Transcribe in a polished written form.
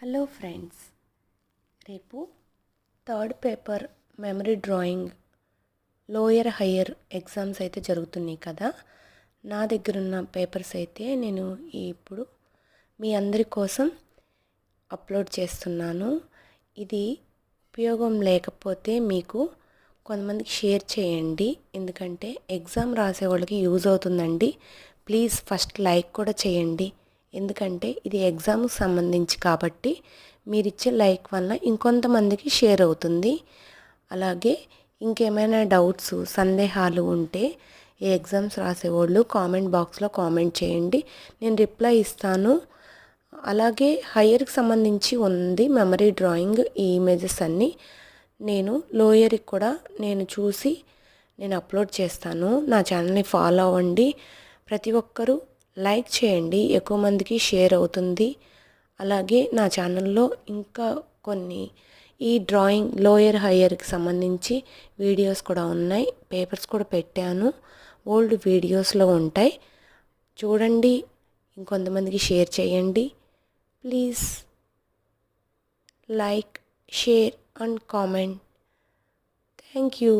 Hello friends, రేపు third paper memory drawing lower higher exams అయితే జరుగుతున్నాయి కదా. నా దగ్గర ఉన్న పేపర్స్ అయితే నేను ఇప్పుడు మీ అందరి కోసం అప్లోడ్ చేస్తున్నాను. ఇది ఉపయోగం లేకపోతే మీకు కొంతమందికి షేర్ చేయండి, ఎందుకంటే ఎగ్జామ్ రాసే వాళ్ళకి యూజ్ అవుతుందండి. ప్లీజ్ ఫస్ట్ లైక్ కూడా చేయండి, ఎందుకంటే ఇది ఎగ్జామ్కి సంబంధించి కాబట్టి మీరిచ్చే లైక్ వల్ల ఇంకొంతమందికి షేర్ అవుతుంది. అలాగే ఇంకేమైనా డౌట్స్ సందేహాలు ఉంటే ఈ ఎగ్జామ్స్ రాసేవాళ్ళు కామెంట్ బాక్స్లో కామెంట్ చేయండి, నేను రిప్లై ఇస్తాను. అలాగే హయ్యర్కి సంబంధించి ఉంది మెమరీ డ్రాయింగ్, ఈ ఇమేజెస్ అన్నీ నేను లోయర్కి కూడా చూసి అప్లోడ్ చేస్తాను. నా ఛానల్ని ఫాలో అవ్వండి, ప్రతి ఒక్కరూ లైక్ చేయండి, ఎక్కువ మందికి షేర్ అవుతుంది. అలాగే నా ఛానల్లో ఇంకా కొన్ని ఈ డ్రాయింగ్ లోయర్ హయ్యర్కి సంబంధించి వీడియోస్ కూడా ఉన్నాయి, పేపర్స్ కూడా పెట్టాను, ఓల్డ్ వీడియోస్లో ఉంటాయి, చూడండి. ఇంకొంతమందికి షేర్ చేయండి. Please like, share and comment. Thank you.